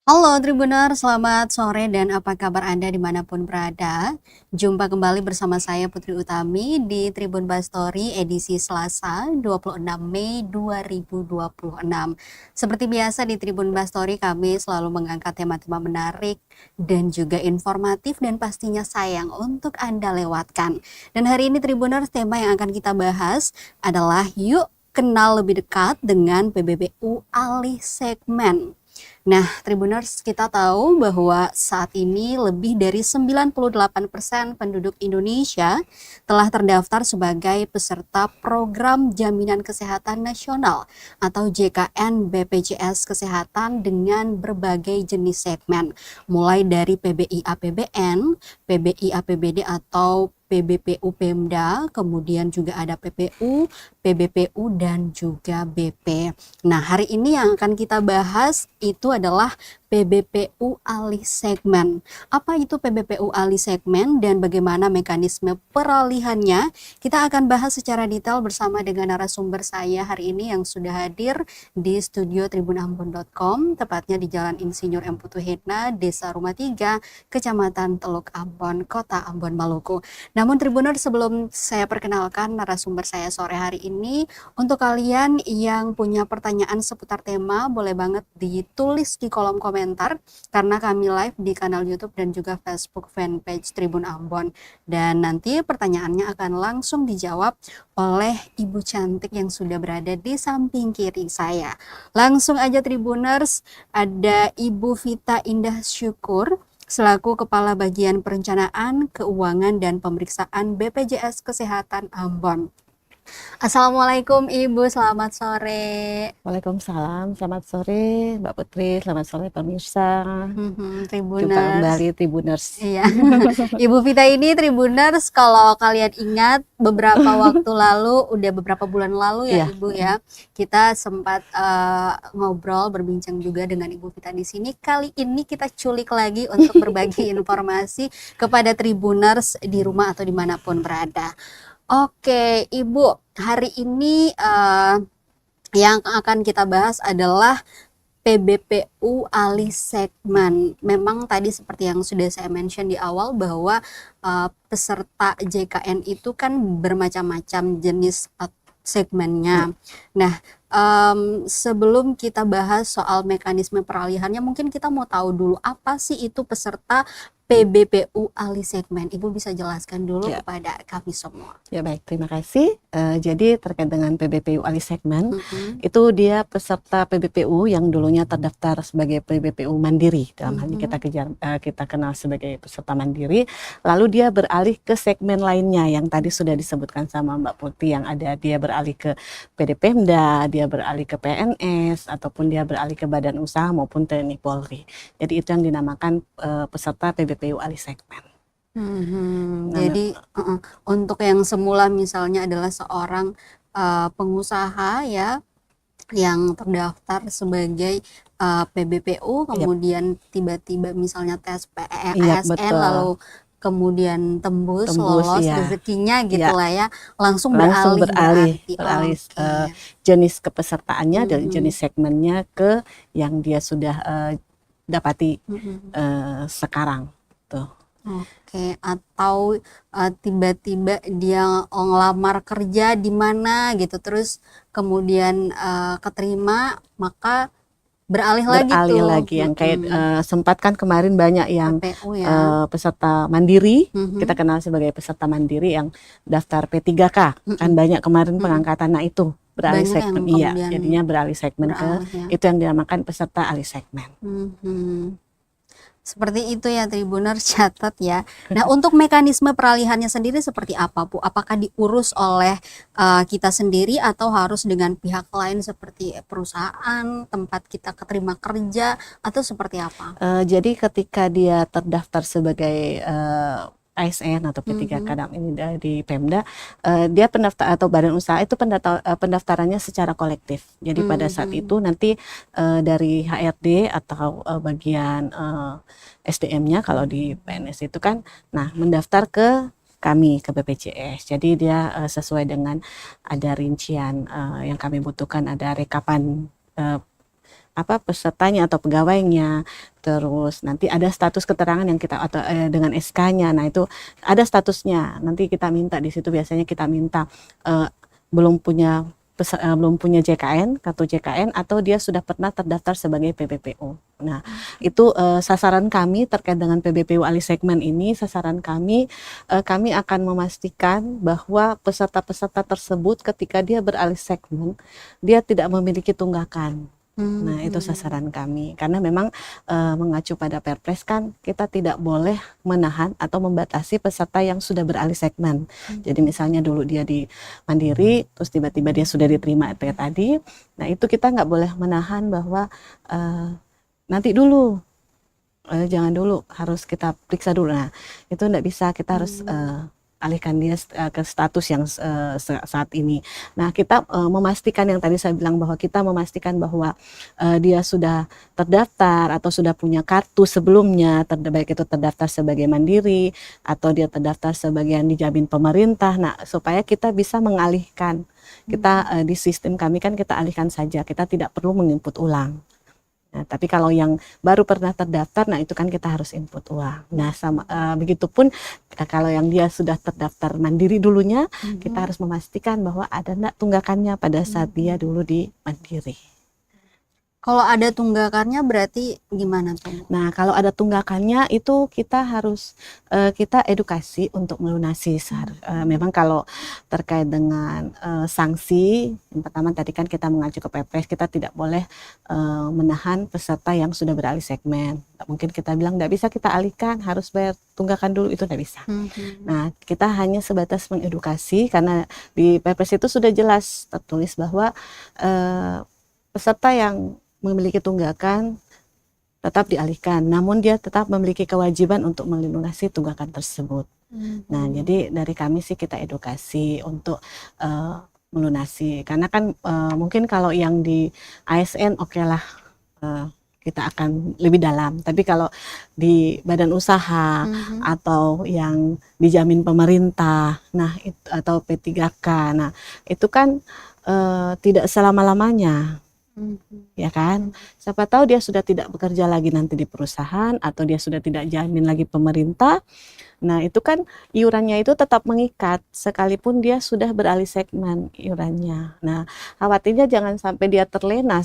Halo Tribuner, selamat sore dan apa kabar Anda dimanapun berada. Jumpa kembali bersama saya Putri Utami di Tribun Bastory edisi Selasa 26 Mei 2026. Seperti biasa di Tribun Bastory kami selalu mengangkat tema-tema menarik dan juga informatif dan pastinya sayang untuk Anda lewatkan. Dan hari ini Tribuners, tema yang akan kita bahas adalah yuk kenal lebih dekat dengan PBBU alih segmen. Nah, Tribuners, kita tahu bahwa saat ini lebih dari 98% penduduk Indonesia telah terdaftar sebagai peserta Program Jaminan Kesehatan Nasional atau JKN BPJS Kesehatan dengan berbagai jenis segmen, mulai dari PBI APBN, PBI APBD atau PBPU Pemda, kemudian juga ada PPU, PBPU dan juga BP. Nah, hari ini yang akan kita bahas itu adalah PBPU alih segmen. Apa itu PBPU alih segmen dan bagaimana mekanisme peralihannya? Kita akan bahas secara detail bersama dengan narasumber saya hari ini yang sudah hadir di studio tribunambon.com, tepatnya di Jalan Insinyur M. Putuhedna, Desa Rumah 3, Kecamatan Teluk Ambon, Kota Ambon, Maluku. Namun Tribuner, sebelum saya perkenalkan narasumber saya sore hari ini, untuk kalian yang punya pertanyaan seputar tema, boleh banget ditulis di kolom komentar karena kami live di kanal YouTube dan juga Facebook fanpage Tribun Ambon. Dan nanti pertanyaannya akan langsung dijawab oleh Ibu cantik yang sudah berada di samping kiri saya. Langsung aja Tribuners, ada Ibu Vita Indah Syukur selaku Kepala Bagian Perencanaan, Keuangan dan Pemeriksaan BPJS Kesehatan Ambon. Assalamualaikum Ibu, selamat sore. Waalaikumsalam, selamat sore Mbak Putri, selamat sore pemirsa. Jumpa Tribuners. kembali Tribuners. Iya, Ibu Vita ini Tribuners, kalau kalian ingat beberapa waktu lalu, udah beberapa bulan lalu ya Iya. Ibu ya, kita sempat ngobrol, berbincang juga dengan Ibu Vita di sini. Kali ini kita culik lagi untuk berbagi informasi kepada Tribuners di rumah atau dimanapun berada. Oke, Ibu, hari ini yang akan kita bahas adalah PBPU alih segmen. Memang tadi seperti yang sudah saya mention di awal bahwa peserta JKN itu kan bermacam-macam jenis segmennya. Nah, sebelum kita bahas soal mekanisme peralihannya, mungkin kita mau tahu dulu apa sih itu peserta PBPU alih segmen. Ibu bisa jelaskan dulu kepada kami semua. Ya baik, terima kasih. Jadi terkait dengan PBPU alih segmen, itu dia peserta PBPU yang dulunya terdaftar sebagai PBPU mandiri. Dalam hal ini kita kenal sebagai peserta mandiri. Lalu dia beralih ke segmen lainnya yang tadi sudah disebutkan sama Mbak Putri, yang ada dia beralih ke PD Pemda, dia beralih ke PNS, ataupun dia beralih ke badan usaha maupun TNI Polri. Jadi itu yang dinamakan peserta PBPU alih segmen. Jadi untuk yang semula misalnya adalah seorang pengusaha ya yang terdaftar sebagai PBPU, kemudian tiba-tiba misalnya tes ASN, lalu kemudian tembus lolos rezekinya gitu lah ya, langsung beralih jenis kepesertaannya dari jenis segmennya ke yang dia sudah dapati sekarang tuh. Oke, atau tiba-tiba dia ngelamar kerja di mana gitu, terus kemudian keterima, maka beralih lagi yang kayak sempat kan kemarin banyak yang peserta mandiri, kita kenal sebagai peserta mandiri yang daftar P3K, kan banyak kemarin pengangkatan. Nah itu beralih segmen, jadinya beralih segmen itu yang dinamakan peserta alih segmen. Seperti itu ya Tribuner, catat ya. Nah, untuk mekanisme peralihannya sendiri seperti apa, Bu? Apakah diurus oleh kita sendiri atau harus dengan pihak lain seperti perusahaan, tempat kita keterima kerja, atau seperti apa? Jadi ketika dia terdaftar sebagai ASN atau P3K ini di Pemda, dia pendaftar atau badan usaha itu pendaftarannya secara kolektif. Jadi pada saat itu nanti dari HRD atau bagian SDM-nya kalau di PNS itu kan, nah mendaftar ke kami, ke BPJS. Jadi dia sesuai dengan ada rincian yang kami butuhkan, ada rekapan pesertanya atau pegawainya. Terus nanti ada status keterangan yang kita atau dengan SK-nya. Nah, itu ada statusnya. Nanti kita minta di situ, biasanya kita minta belum punya belum punya JKN, kartu JKN, atau dia sudah pernah terdaftar sebagai PBPU. Nah, itu sasaran kami terkait dengan PBPU alih segmen ini. Sasaran kami akan memastikan bahwa peserta-peserta tersebut ketika dia beralih segmen, dia tidak memiliki tunggakan. Nah, itu sasaran kami. Karena memang mengacu pada Perpres kan, kita tidak boleh menahan atau membatasi peserta yang sudah beralih segmen. Jadi misalnya dulu dia di Mandiri, terus tiba-tiba dia sudah diterima kayak tadi. Nah, itu kita nggak boleh menahan bahwa nanti dulu, jangan dulu, harus kita periksa dulu. Nah, itu nggak bisa, kita harus alihkan dia ke status yang saat ini. Nah, kita memastikan yang tadi saya bilang, bahwa kita memastikan bahwa dia sudah terdaftar atau sudah punya kartu sebelumnya, baik itu terdaftar sebagai mandiri atau dia terdaftar sebagai yang dijamin pemerintah. Nah, supaya kita bisa mengalihkan. Kita di sistem kami kan kita alihkan saja, kita tidak perlu menginput ulang. Nah, tapi kalau yang baru pernah terdaftar, nah itu kan kita harus input uang. Nah, sama begitupun kalau yang dia sudah terdaftar mandiri dulunya, kita harus memastikan bahwa ada enggak tunggakannya pada saat dia dulu di mandiri. Kalau ada tunggakannya berarti gimana tuh? Nah, kalau ada tunggakannya itu kita harus kita edukasi untuk melunasi. Memang kalau terkait dengan sanksi, yang pertama tadi kan kita mengacu ke Perpres, kita tidak boleh menahan peserta yang sudah beralih segmen. Mungkin kita bilang tidak bisa kita alihkan, harus bayar tunggakan dulu, itu tidak bisa. Nah, kita hanya sebatas mengedukasi, karena di Perpres itu sudah jelas tertulis bahwa peserta yang memiliki tunggakan tetap dialihkan, namun dia tetap memiliki kewajiban untuk melunasi tunggakan tersebut. Nah, jadi dari kami sih kita edukasi untuk melunasi, karena kan mungkin kalau yang di ASN oke lah, kita akan lebih dalam, tapi kalau di badan usaha atau yang dijamin pemerintah, nah itu, atau P3K, nah itu kan tidak selama-lamanya. Ya kan, siapa tahu dia sudah tidak bekerja lagi nanti di perusahaan, atau dia sudah tidak jamin lagi pemerintah. Nah, itu kan iurannya itu tetap mengikat sekalipun dia sudah beralih segmen iurannya. Nah, khawatirnya jangan sampai dia terlena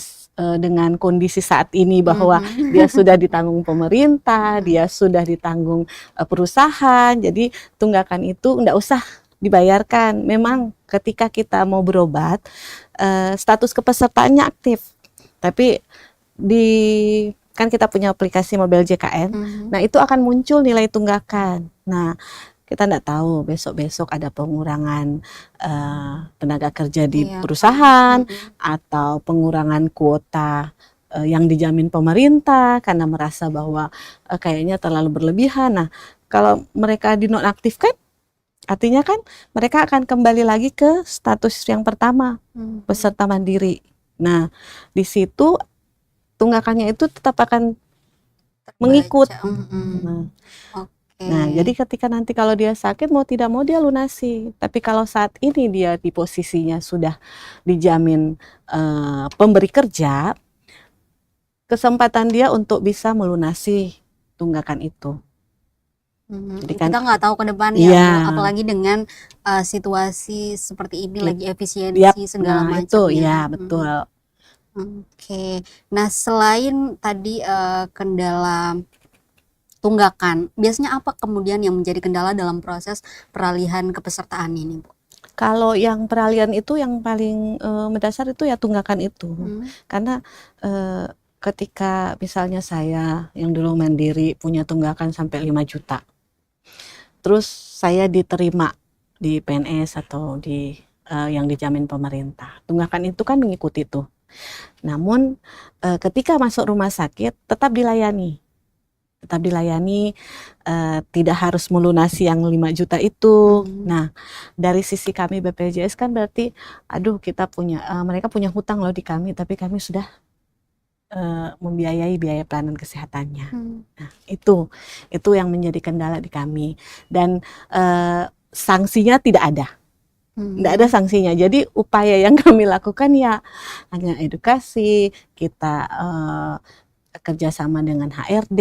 dengan kondisi saat ini, bahwa dia sudah ditanggung pemerintah, dia sudah ditanggung perusahaan, jadi tunggakan itu enggak usah dibayarkan. Memang ketika kita mau berobat, status kepesertaannya aktif, tapi kan kita punya aplikasi mobile JKN, nah itu akan muncul nilai tunggakan. Nah, kita tidak tahu besok-besok ada pengurangan tenaga kerja di perusahaan, atau pengurangan kuota yang dijamin pemerintah karena merasa bahwa kayaknya terlalu berlebihan. Nah, kalau mereka dinonaktifkan, artinya kan mereka akan kembali lagi ke status yang pertama, peserta mandiri. Nah, di situ tunggakannya itu tetap akan mengikut. Nah, jadi ketika nanti kalau dia sakit, mau tidak mau dia lunasi. Tapi kalau saat ini dia di posisinya sudah dijamin pemberi kerja, kesempatan dia untuk bisa melunasi tunggakan itu. Jadi kan kita nggak tahu ke depan ya, apalagi dengan situasi seperti ini, lagi efisiensi segala macam. Itu ya betul. Oke. Nah, selain tadi kendala tunggakan, biasanya apa kemudian yang menjadi kendala dalam proses peralihan kepesertaan ini, Bu? Kalau yang peralihan itu yang paling mendasar itu ya tunggakan itu. Karena ketika misalnya saya yang dulu mandiri punya tunggakan sampai 5 juta. Terus saya diterima di PNS atau di yang dijamin pemerintah. Tunggakan itu kan mengikuti itu. Namun ketika masuk rumah sakit tetap dilayani. Tidak harus melunasi yang 5 juta itu. Nah, dari sisi kami BPJS kan berarti kita punya mereka punya hutang loh di kami, tapi kami sudah membiayai biaya pelayanan kesehatannya. Nah, itu yang menjadi kendala di kami, dan sanksinya tidak ada. Nggak ada sanksinya. Jadi upaya yang kami lakukan ya hanya edukasi, kita kerjasama dengan HRD,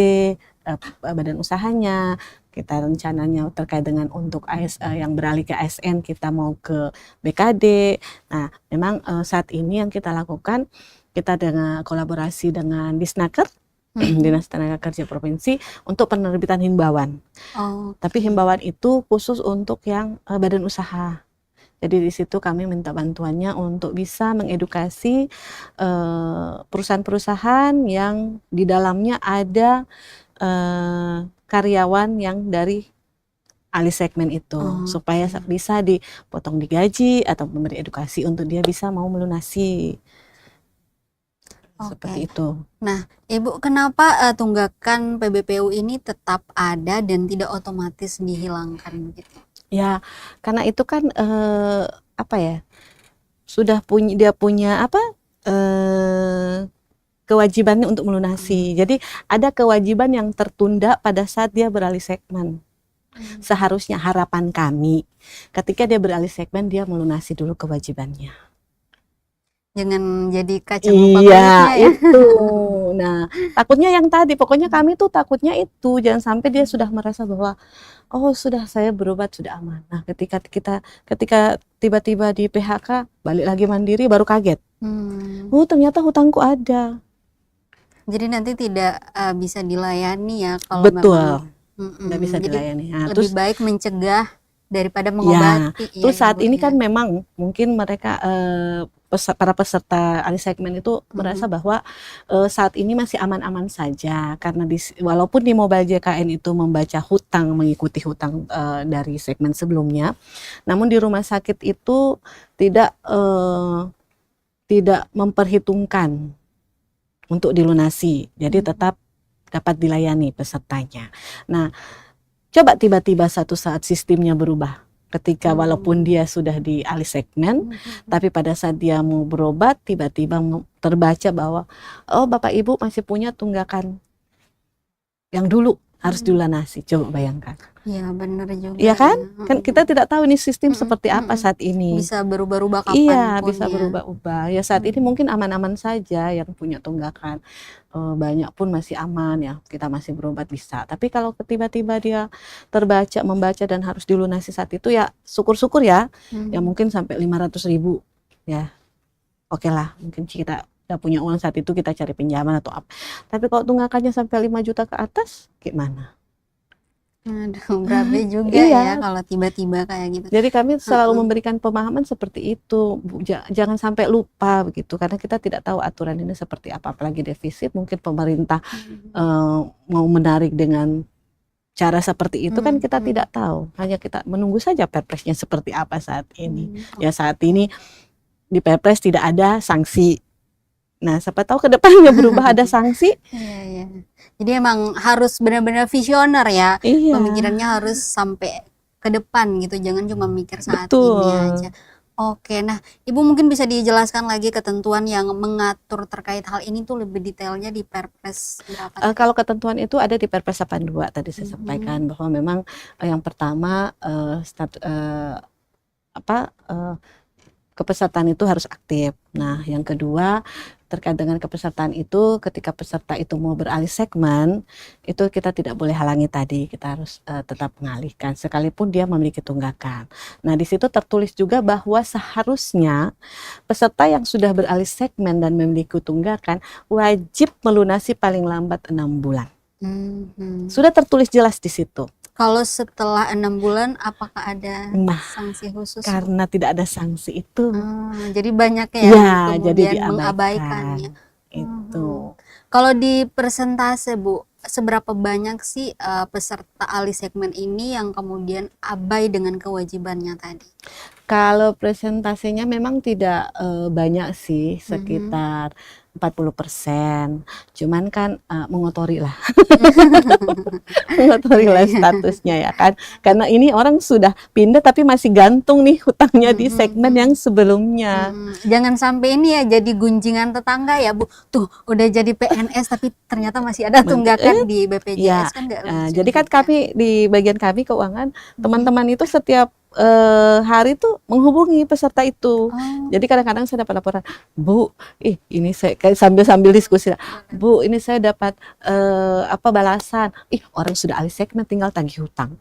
badan usahanya, kita rencananya terkait dengan untuk yang beralih ke ASN kita mau ke BKD. Nah, memang saat ini yang kita lakukan kita dengan kolaborasi dengan Disnaker, Dinas Tenaga Kerja Provinsi untuk penerbitan himbauan. Tapi himbauan itu khusus untuk yang badan usaha. Jadi di situ kami minta bantuannya untuk bisa mengedukasi perusahaan-perusahaan yang di dalamnya ada karyawan yang dari alih segmen itu, supaya bisa dipotong di gaji atau memberi edukasi untuk dia bisa mau melunasi. Seperti itu. Nah, Ibu, kenapa tunggakan PBPU ini tetap ada dan tidak otomatis dihilangkan begitu? Ya, karena itu kan apa ya, sudah dia punya apa kewajibannya untuk melunasi. Jadi ada kewajiban yang tertunda pada saat dia beralih segmen. Seharusnya harapan kami ketika dia beralih segmen dia melunasi dulu kewajibannya. Jangan jadi kaca lupa Iya, ya. itu. Nah, takutnya yang tadi, pokoknya kami tuh takutnya itu jangan sampai dia sudah merasa bahwa oh sudah saya berobat sudah aman. Nah, ketika tiba-tiba di PHK balik lagi mandiri baru kaget. Oh ternyata hutangku ada. Jadi nanti tidak bisa dilayani ya kalau betul. memang Nggak bisa dilayani. Nah, lebih baik mencegah daripada mengobati. Ya, terus saat ini kan memang mungkin mereka para peserta alih segmen itu merasa bahwa saat ini masih aman-aman saja karena walaupun di Mobile JKN itu membaca hutang mengikuti hutang dari segmen sebelumnya, namun di rumah sakit itu tidak memperhitungkan untuk dilunasi, jadi tetap dapat dilayani pesertanya. Nah, coba tiba-tiba satu saat sistemnya berubah. Ketika walaupun dia sudah di alih segmen, tapi pada saat dia mau berobat, tiba-tiba terbaca bahwa, oh Bapak Ibu masih punya tunggakan yang dulu harus dilunasi. Coba bayangkan. Iya benar juga. Iya kan? Kan kita tidak tahu nih sistem seperti apa saat ini. Bisa berubah-ubah kapan Iya, pun bisa berubah-ubah. Ya saat ini mungkin aman-aman saja yang punya tunggakan. Banyak pun masih aman ya, kita masih berobat bisa. Tapi kalau tiba-tiba dia membaca dan harus dilunasi saat itu ya syukur-syukur ya. Ya mungkin sampai 500.000 ya. Oke lah, mungkin kita udah punya uang saat itu kita cari pinjaman atau apa. Tapi kalau tunggakannya sampai 5 juta ke atas gimana? Aduh, berabe juga ya kalau tiba-tiba kayak gitu. Jadi kami selalu memberikan pemahaman seperti itu, jangan sampai lupa begitu, karena kita tidak tahu aturan ini seperti apa, apalagi defisit. Mungkin pemerintah mau menarik dengan cara seperti itu kan kita tidak tahu, hanya kita menunggu saja perpresnya seperti apa saat ini. Ya saat ini di perpres tidak ada sanksi. Nah, siapa tahu ke depannya berubah ada sanksi. Iya. Jadi emang harus benar-benar visioner ya. Pemikirannya harus sampai ke depan gitu, jangan cuma mikir saat ini aja. Oke, nah Ibu mungkin bisa dijelaskan lagi ketentuan yang mengatur terkait hal ini tuh lebih detailnya di Perpres berapa? Kalau ketentuan itu ada di Perpres 82 tadi saya sampaikan bahwa memang yang pertama kepesertaan itu harus aktif. Nah, yang kedua terkait dengan kepesertaan itu, ketika peserta itu mau beralih segmen, itu kita tidak boleh halangi tadi, kita harus tetap mengalihkan sekalipun dia memiliki tunggakan. Nah, di situ tertulis juga bahwa seharusnya peserta yang sudah beralih segmen dan memiliki tunggakan wajib melunasi paling lambat 6 bulan. Sudah tertulis jelas di situ. Kalau setelah 6 bulan apakah ada sanksi khusus? Karena tidak ada sanksi itu. Jadi banyak ya kemudian mengabaikannya. Itu. Kalau di persentase Bu, seberapa banyak sih peserta alih segmen ini yang kemudian abai dengan kewajibannya tadi? Kalau presentasenya memang tidak banyak sih, sekitar 40%. Cuman kan mengotori lah. Mengotori Iya, lah iya. statusnya ya kan. Karena ini orang sudah pindah tapi masih gantung nih hutangnya di segmen yang sebelumnya. Jangan sampai ini ya jadi gunjingan tetangga ya Bu. Tuh udah jadi PNS tapi ternyata masih ada tunggakan di Ya, BPJS, kan nggak lucu jadi kan juga. kami di bagian kami keuangan, teman-teman itu setiap hari tuh menghubungi peserta itu. Oh, Jadi kadang-kadang saya dapat laporan, Bu, ini saya kayak sambil diskusi lah, Bu, ini saya dapat apa balasan, orang sudah alih segmen tinggal tagih hutang.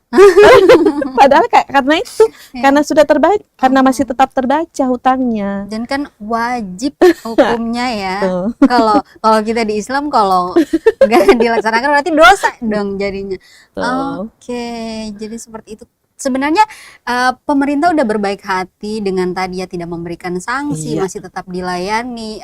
Padahal karena itu, ya. karena sudah terbaca, karena masih tetap terbaca hutangnya. Dan kan wajib hukumnya ya. Tuh. Kalau kalau kita di Islam kalau nggak dilaksanakan berarti dosa dong jadinya. Tuh. Oke, jadi seperti itu. Sebenarnya pemerintah udah berbaik hati dengan tadi ya tidak memberikan sanksi, Iya. masih tetap dilayani,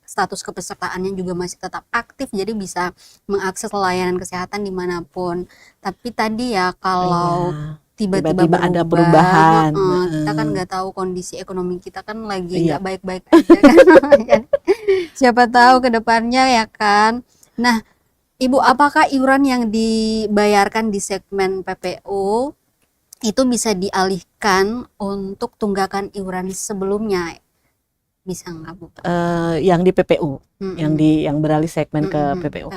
status kepesertaannya juga masih tetap aktif, jadi bisa mengakses layanan kesehatan dimanapun. Tapi tadi ya kalau Iya. tiba-tiba Tiba-tiba ada berubah, perubahan. kita kan nggak tahu kondisi ekonomi kita kan lagi Iya. nggak baik-baik aja kan. Siapa tahu ke depannya ya kan. Nah, Ibu, apakah iuran yang dibayarkan di segmen PPU itu bisa dialihkan untuk tunggakan iuran sebelumnya? Bisa nggak, Bu? Yang di PPU, yang beralih segmen ke PPU.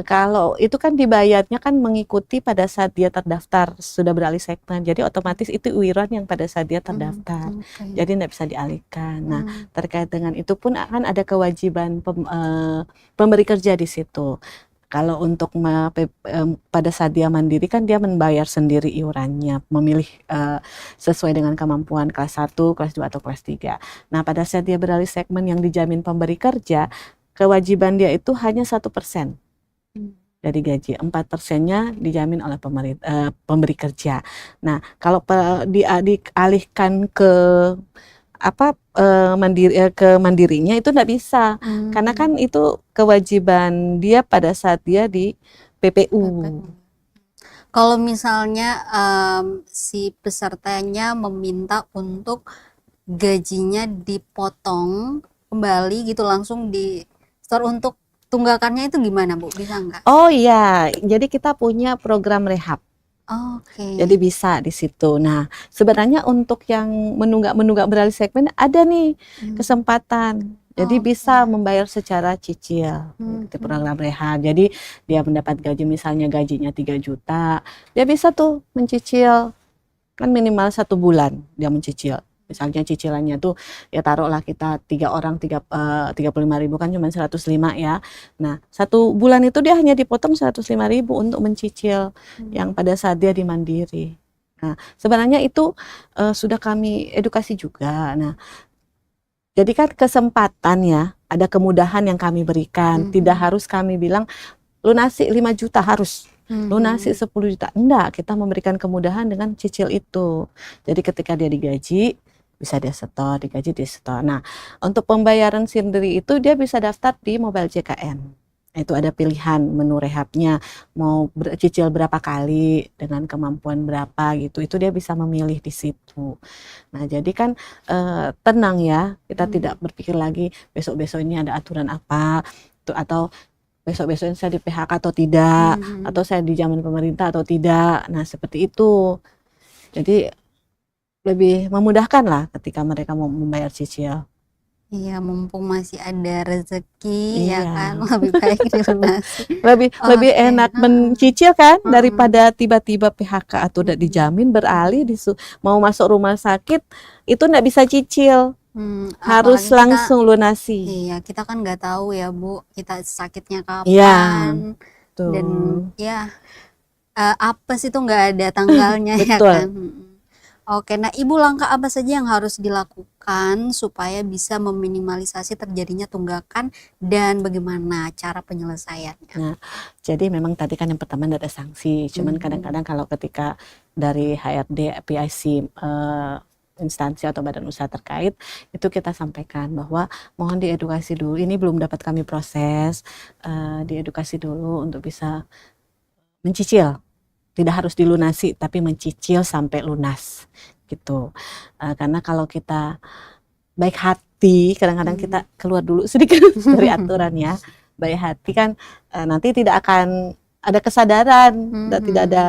Kalau itu kan dibayarnya kan mengikuti pada saat dia terdaftar sudah beralih segmen, jadi otomatis itu iuran yang pada saat dia terdaftar, Oke. jadi tidak bisa dialihkan. Nah, terkait dengan itu pun akan ada kewajiban pemberi kerja di situ. Kalau untuk pada saat dia mandiri kan dia membayar sendiri iurannya, memilih sesuai dengan kemampuan kelas 1, kelas 2 atau kelas 3. Nah, pada saat dia beralih segmen yang dijamin pemberi kerja, kewajiban dia itu hanya 1% dari gaji, 4%-nya dijamin oleh pemberi kerja. Nah, kalau dialihkan ke ke mandirinya itu tidak bisa, karena kan itu kewajiban dia pada saat dia di PPU. Kalau misalnya si pesertanya meminta untuk gajinya dipotong kembali gitu langsung di store untuk tunggakannya itu gimana, Bu? Bisa nggak? Oh iya, jadi kita punya program rehab. Oke. Jadi bisa di situ. Nah, sebenarnya untuk yang menunggak beralih segmen ada nih kesempatan. Jadi bisa membayar secara cicil di program rehab. Jadi dia mendapat gaji, misalnya gajinya 3 juta, dia bisa tuh mencicil kan minimal 1 bulan dia mencicil. Misalnya cicilannya tuh ya taruhlah kita 3 orang 35.000 kan cuma 105 ya. Nah, 1 bulan itu dia hanya dipotong 105.000 untuk mencicil yang pada saat dia di Mandiri. Nah, sebenarnya itu sudah kami edukasi juga. Nah, jadi kan kesempatan ya, ada kemudahan yang kami berikan. Tidak harus kami bilang lunasi 5 juta harus. Lunasi 10 juta. Enggak, kita memberikan kemudahan dengan cicil itu. Jadi ketika dia digaji, bisa dia setor, digaji dia setor. Nah, untuk pembayaran sendiri itu dia bisa daftar di Mobile JKN. Itu ada pilihan menu rehabnya, mau cicil berapa kali, dengan kemampuan berapa gitu. Itu dia bisa memilih di situ. Nah, jadi kan tenang ya, kita tidak berpikir lagi besok-besoknya ada aturan apa, atau besok-besoknya saya di PHK atau tidak, atau saya dijamin pemerintah atau tidak. Nah, seperti itu. Jadi lebih memudahkan lah ketika mereka mau membayar cicil. Iya, mumpung masih ada rezeki ya Iya. kan, lebih baik dilunasi. Lebih Oke. enak mencicil kan daripada tiba-tiba PHK atau tidak dijamin beralih mau masuk rumah sakit itu tidak bisa cicil. Harus Apalagi langsung lunasi. Iya, kita kan nggak tahu ya Bu, kita sakitnya Iya, kapan, tuh. dan ya apes itu nggak ada tanggalnya ya Betul. kan. Oke, nah Ibu, langkah apa saja yang harus dilakukan supaya bisa meminimalisasi terjadinya tunggakan dan bagaimana cara penyelesaiannya? Nah, jadi memang tadi kan yang pertama ada sanksi, cuman kadang-kadang kalau ketika dari HRD, PIC, instansi atau badan usaha terkait, itu kita sampaikan bahwa mohon diedukasi dulu, ini belum dapat kami proses, diedukasi dulu untuk bisa mencicil. Tidak harus dilunasi, tapi mencicil sampai lunas gitu. Karena kalau kita baik hati hati, kadang-kadang kita keluar dulu sedikit dari aturan ya. Baik hati kan nanti tidak akan ada kesadaran, tidak ada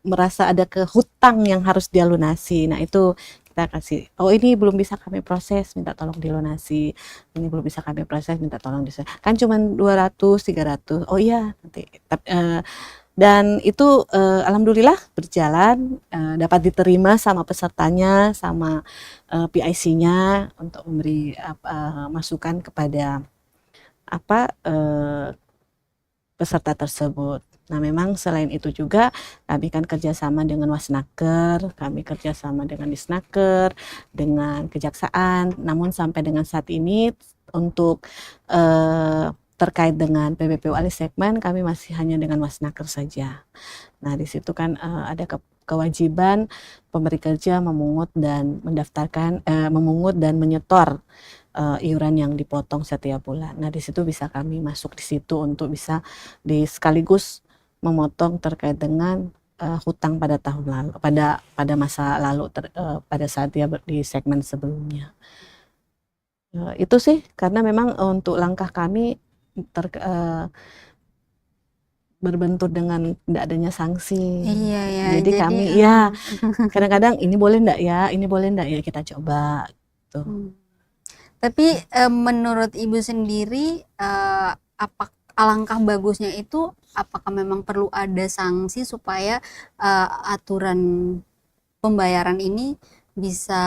merasa ada kehutang yang harus dia lunasi. Nah itu kita kasih, oh ini belum bisa kami proses, minta tolong dilunasi. Ini belum bisa kami proses, minta tolong kan cuma 200, 300. Oh iya nanti. Dan itu alhamdulillah berjalan, dapat diterima sama pesertanya, sama PIC-nya untuk memberi masukan kepada peserta tersebut. Nah memang selain itu juga kami kan kerjasama dengan Wasnaker, kami kerjasama dengan Disnaker, dengan Kejaksaan. Namun sampai dengan saat ini untuk terkait dengan PBPU alih segmen kami masih hanya dengan Wasnaker saja. Nah di situ kan ada kewajiban pemberi kerja memungut dan mendaftarkan, memungut dan menyetor iuran yang dipotong setiap bulan. Nah di situ bisa kami masuk di situ untuk bisa sekaligus memotong terkait dengan hutang pada tahun lalu, pada masa lalu, pada saat dia di segmen sebelumnya. Itu sih karena memang untuk langkah kami berbentur dengan tidak adanya sanksi. Iya ya. Jadi kami ya kadang-kadang ini boleh enggak ya, ini boleh enggak ya, kita coba gitu. Tapi menurut Ibu sendiri alangkah bagusnya itu apakah memang perlu ada sanksi supaya aturan pembayaran ini bisa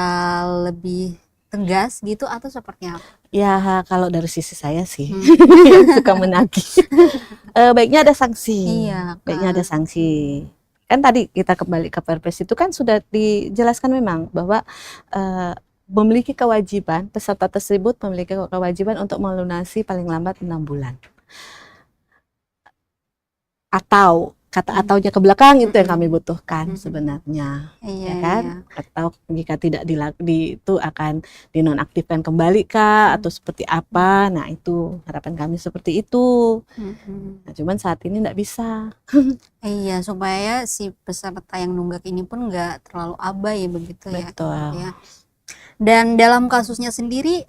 lebih tegas gitu atau seperti apa? Ya kalau dari sisi saya sih suka menagih. Baiknya ada sanksi. Iya, baiknya ada sanksi. Kan tadi kita kembali ke Perpres itu kan sudah dijelaskan memang bahwa memiliki kewajiban, peserta tersebut memiliki kewajiban untuk melunasi paling lambat 6 bulan. Atau kata ataunya ke belakang itu yang kami butuhkan sebenarnya, ya kan? Atau jika tidak itu akan dinonaktifkan kembali kah atau seperti apa? Nah itu harapan kami seperti itu. Nah, cuman saat ini tidak bisa. Iya, supaya si peserta yang nunggak ini pun nggak terlalu abai begitu ya. Betul. Ya. Dan dalam kasusnya sendiri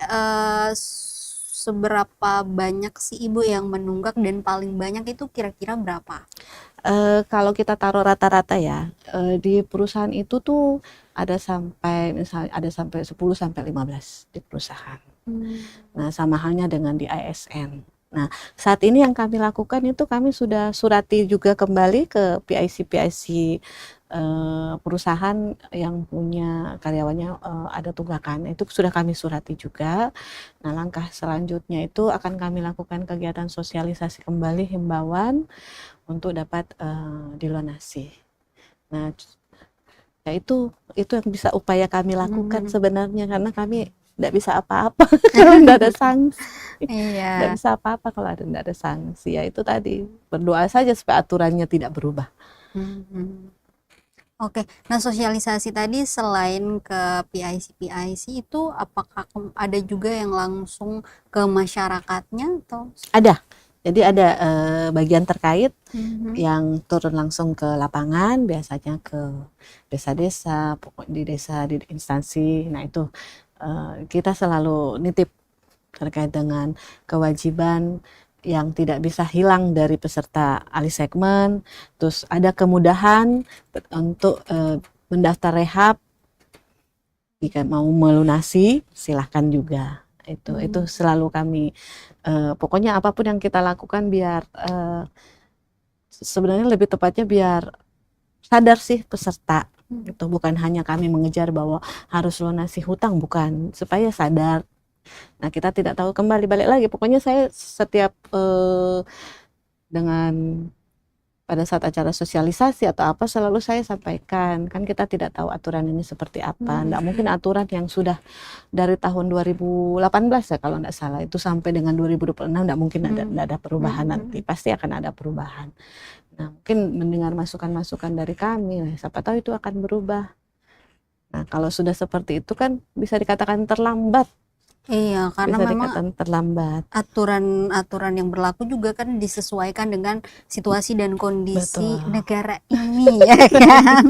seberapa banyak sih Ibu yang menunggak dan paling banyak itu kira-kira berapa? Kalau kita taruh rata-rata ya, di perusahaan itu tuh ada sampai misalnya ada sampai 10 sampai 15 di perusahaan. Nah, sama halnya dengan di ASN. Nah, saat ini yang kami lakukan itu kami sudah surati juga kembali ke PIC perusahaan yang punya karyawannya ada tunggakan. Itu sudah kami surati juga. Nah, langkah selanjutnya itu akan kami lakukan kegiatan sosialisasi kembali himbauan untuk dapat dilunasi. Nah, ya itu yang bisa upaya kami lakukan sebenarnya karena kami tidak bisa apa-apa kalau tidak ada sanksi. Tidak bisa apa-apa kalau tidak ada sanksi. Ya itu tadi berdoa saja supaya aturannya tidak berubah. Oke, nah sosialisasi tadi selain ke PIC itu apakah ada juga yang langsung ke masyarakatnya atau? Ada. Jadi ada bagian terkait yang turun langsung ke lapangan, biasanya ke desa-desa, pokoknya di desa, di instansi. Nah itu kita selalu nitip terkait dengan kewajiban yang tidak bisa hilang dari peserta alih segmen. Terus ada kemudahan untuk mendaftar rehab. Jika mau melunasi silahkan juga. Itu selalu kami pokoknya apapun yang kita lakukan biar sebenarnya lebih tepatnya biar sadar sih peserta. Itu bukan hanya kami mengejar bahwa harus lunasi hutang, bukan, supaya sadar. Nah kita tidak tahu kembali balik lagi. Pokoknya saya setiap dengan pada saat acara sosialisasi atau apa selalu saya sampaikan, kan kita tidak tahu aturan ini seperti apa. Nggak mungkin aturan yang sudah dari tahun 2018 ya kalau nggak salah itu sampai dengan 2026 nggak mungkin ada perubahan nanti, pasti akan ada perubahan. Nah mungkin mendengar masukan-masukan dari kami, siapa tahu itu akan berubah. Nah kalau sudah seperti itu kan bisa dikatakan terlambat. Iya, karena bisa memang terlambat. Aturan yang berlaku juga kan disesuaikan dengan situasi dan kondisi negara ini ya kan.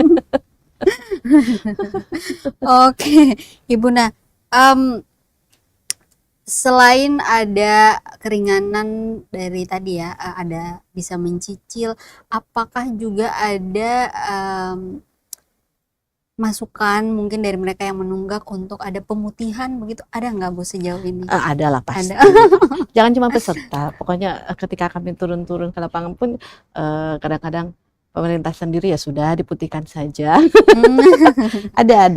Oke, Ibu. Nah, Selain ada keringanan dari tadi ya, ada bisa mencicil, apakah juga ada masukan mungkin dari mereka yang menunggak untuk ada pemutihan begitu, ada nggak Bu sejauh ini? Ada lah pasti. Ada. Jangan cuma peserta, pokoknya ketika kami turun-turun ke lapangan pun kadang-kadang pemerintah sendiri ya sudah diputihkan saja. Ada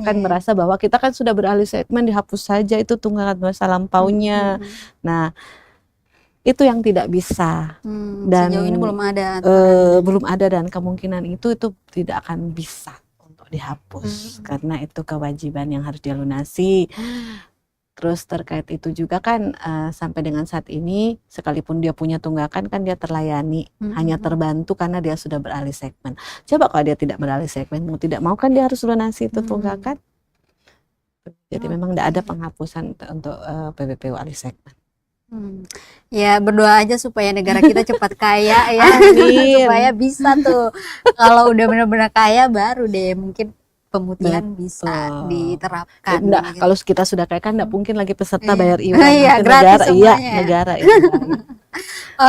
kan iya. merasa bahwa kita kan sudah beralih segmen, dihapus saja itu tunggakan masa lampaunya. Nah, itu yang tidak bisa dan Sejauh ini belum ada belum ada, dan kemungkinan itu tidak akan bisa untuk dihapus karena itu kewajiban yang harus dilunasi. Terus terkait itu juga kan sampai dengan saat ini sekalipun dia punya tunggakan kan dia terlayani, hanya terbantu karena dia sudah beralih segmen. Coba kalau dia tidak beralih segmen, mau tidak mau kan dia harus lunasi itu tunggakan. Jadi memang tidak ada penghapusan untuk PBPU alih segmen. Ya berdoa aja supaya negara kita cepat kaya ya. Amin. Supaya bisa tuh kalau udah benar-benar kaya baru deh mungkin pemutihan bisa diterapkan. Enggak, kalau kita sudah kaya kan enggak mungkin lagi peserta bayar iuran Iya, ke gratis negara. Iya, semuanya. negara itu.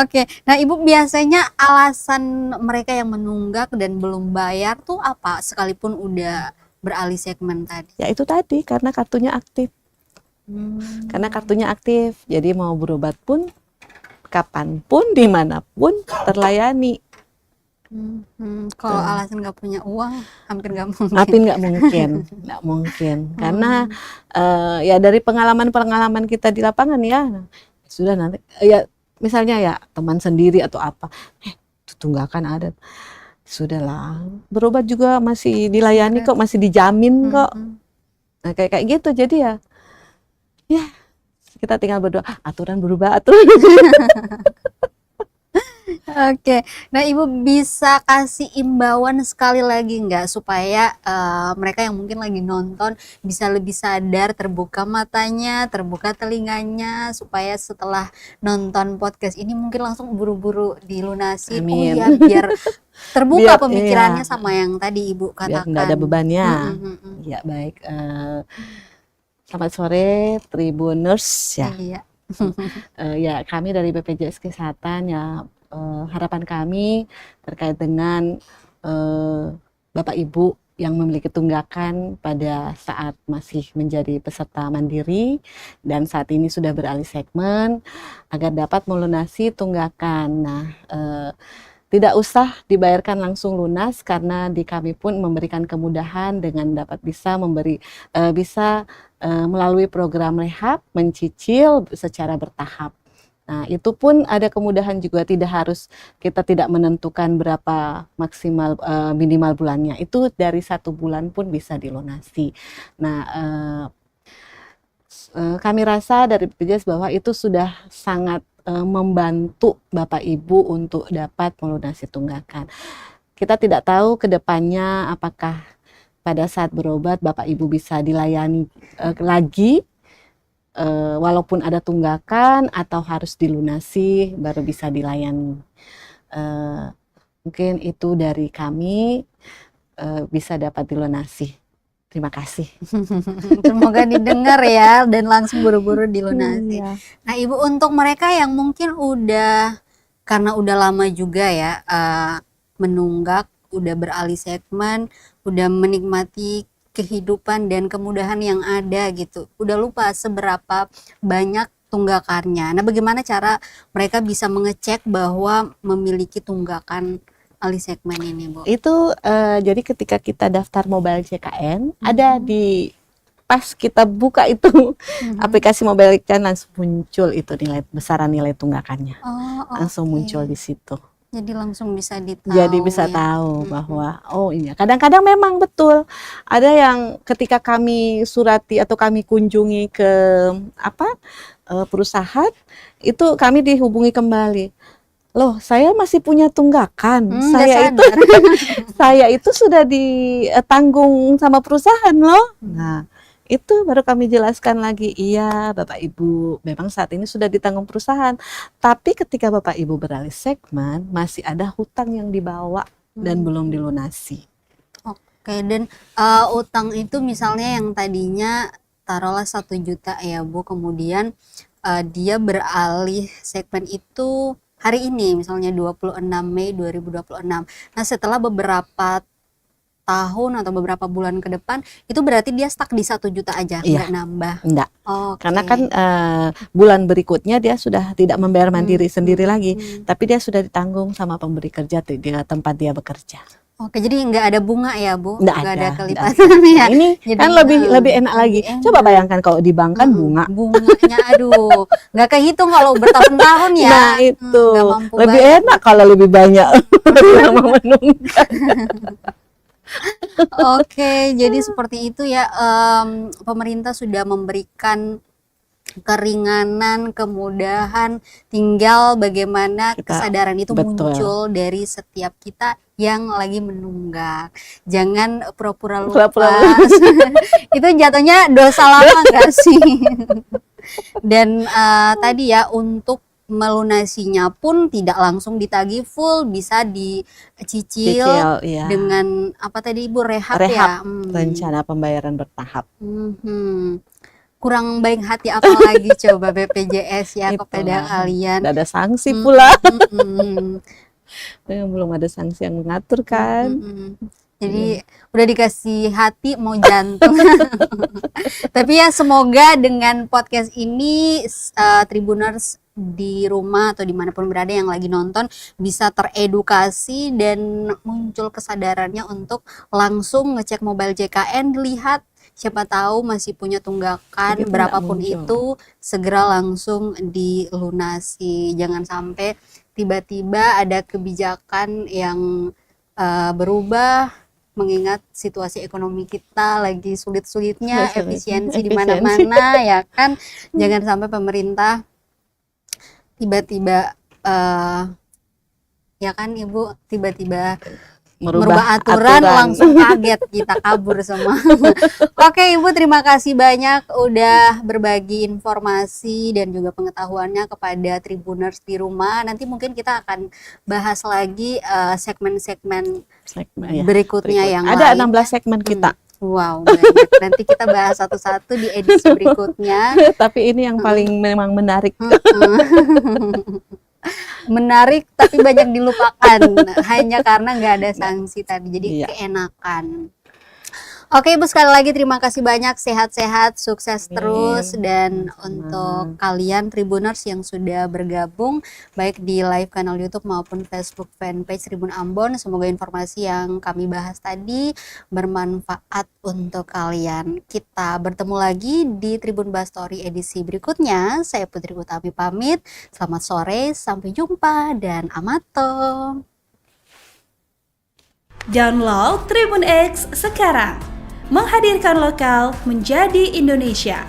Oke, nah Ibu biasanya alasan mereka yang menunggak dan belum bayar tuh apa sekalipun udah beralih segmen tadi? Ya itu tadi karena kartunya aktif. Karena kartunya aktif, jadi mau berobat pun kapanpun dimanapun terlayani. Kalau alasan nggak punya uang hampir nggak mungkin. Hampir nggak mungkin, karena ya dari pengalaman kita di lapangan ya sudah nanti ya misalnya ya teman sendiri atau apa, tunggakan ada, sudahlah berobat juga masih dilayani kok, masih dijamin kok. Nah kayak gitu, jadi ya kita tinggal berdoa aturan berubah. Oke, nah Ibu bisa kasih imbauan sekali lagi nggak supaya mereka yang mungkin lagi nonton bisa lebih sadar, terbuka matanya, terbuka telinganya, supaya setelah nonton podcast ini mungkin langsung buru-buru dilunasi. Amin. Oh ya, biar terbuka Biar, pemikirannya iya, sama yang tadi Ibu biar katakan. nggak ada bebannya. Ya baik, selamat sore Tribuners ya. Iya. Ya kami dari BPJS Kesehatan ya, harapan kami terkait dengan Bapak Ibu yang memiliki tunggakan pada saat masih menjadi peserta mandiri dan saat ini sudah beralih segmen agar dapat melunasi tunggakan. Nah, tidak usah dibayarkan langsung lunas karena di kami pun memberikan kemudahan dengan dapat bisa melalui program rehab mencicil secara bertahap. Nah, itu pun ada kemudahan juga, kita tidak menentukan berapa maksimal minimal bulannya. Itu dari 1 bulan pun bisa dilunasi. Nah, kami rasa dari BPJS bahwa itu sudah sangat membantu Bapak Ibu untuk dapat melunasi tunggakan. Kita tidak tahu ke depannya apakah pada saat berobat Bapak Ibu bisa dilayani lagi walaupun ada tunggakan atau harus dilunasi baru bisa dilayani. Mungkin itu dari kami bisa dapat dilunasi. Terima kasih. Semoga didengar ya dan langsung buru-buru dilunasi. Iya. Nah Ibu, untuk mereka yang mungkin karena udah lama juga ya menunggak, udah beralih segmen, udah menikmati kehidupan dan kemudahan yang ada gitu, udah lupa seberapa banyak tunggakannya. Nah bagaimana cara mereka bisa mengecek bahwa memiliki tunggakan alih segmen ini, Bu? Itu jadi ketika kita daftar mobile JKN ada di pas kita buka itu aplikasi mobile JKN langsung muncul itu besaran nilai tunggakannya. Langsung muncul di situ. Jadi langsung bisa ditahu. Jadi bisa tahu bahwa oh iya, kadang-kadang memang betul ada yang ketika kami surati atau kami kunjungi ke perusahaan itu kami dihubungi kembali. Loh, saya masih punya tunggakan. Saya itu sudah ditanggung sama perusahaan loh. Nah, itu baru kami jelaskan lagi, iya Bapak Ibu, memang saat ini sudah ditanggung perusahaan. Tapi ketika Bapak Ibu beralih segmen, masih ada hutang yang dibawa dan belum dilunasi. Oke, dan utang itu misalnya yang tadinya taruhlah 1 juta ya Bu, kemudian dia beralih segmen itu hari ini, misalnya 26 Mei 2026. Nah, setelah beberapa tahun atau beberapa bulan ke depan, itu berarti dia stuck di 1 juta aja, Iya, nggak nambah? enggak. Oke. Karena kan bulan berikutnya dia sudah tidak membayar mandiri sendiri lagi, tapi dia sudah ditanggung sama pemberi kerja di tempat dia bekerja. Oke, jadi nggak ada bunga ya Bu? Nggak Nggak ada ada. kelipatan ya? Nah, ini Jadi, kan lebih enak lagi. lebih enak. Coba bayangkan kalau di bank kan bunga. Bunganya aduh, nggak kehitung kalau bertahun-tahun ya. Nah itu Nggak mampu lebih bayar. enak kalau lebih banyak lama menunggak. Oke, jadi seperti itu ya. Pemerintah sudah memberikan keringanan, kemudahan, tinggal bagaimana kesadaran itu betul. muncul dari setiap kita yang lagi menunggak. Jangan pura-pura lupa. Itu jatuhnya dosa lama nggak sih? Dan tadi ya, untuk melunasinya pun tidak langsung ditagih full, bisa dicicil Iya. dengan apa tadi Ibu, rehab ya? Rencana pembayaran bertahap. Kurang baik hati apalagi coba BPJS ya kepada kalian. Ada sanksi pula. Belum ada sanksi yang mengatur kan. Jadi udah dikasih hati mau jantung. Tapi ya semoga dengan podcast ini Tribuners di rumah atau dimanapun berada yang lagi nonton bisa teredukasi dan muncul kesadarannya untuk langsung ngecek mobile JKN, lihat siapa tahu masih punya tunggakan berapapun itu, segera langsung dilunasi. Jangan sampai tiba-tiba ada kebijakan yang berubah mengingat situasi ekonomi kita lagi sulit-sulitnya, efisiensi di mana-mana ya kan. Jangan sampai pemerintah tiba-tiba ya kan Ibu, tiba-tiba merubah aturan langsung kaget, kita kabur semua. Oke Ibu, terima kasih banyak udah berbagi informasi dan juga pengetahuannya kepada Tribuners di rumah. Nanti mungkin kita akan bahas lagi segmen-segmen berikutnya yang ada lain. 16 segmen kita. Wow, banyak. Nanti kita bahas satu-satu di edisi berikutnya. Tapi ini yang paling memang menarik. Menarik tapi banyak dilupakan hanya karena nggak ada sanksi tadi, jadi keenakan. Oke Ibu, sekali lagi terima kasih banyak, sehat-sehat, sukses terus. Dan untuk kalian Tribuners yang sudah bergabung baik di live kanal YouTube maupun Facebook fanpage Tribun Ambon, semoga informasi yang kami bahas tadi bermanfaat untuk kalian. Kita bertemu lagi di Tribun Bastory edisi berikutnya. Saya Putri Utami pamit, selamat sore, sampai jumpa dan amato. Download Tribun X sekarang, menghadirkan lokal menjadi Indonesia.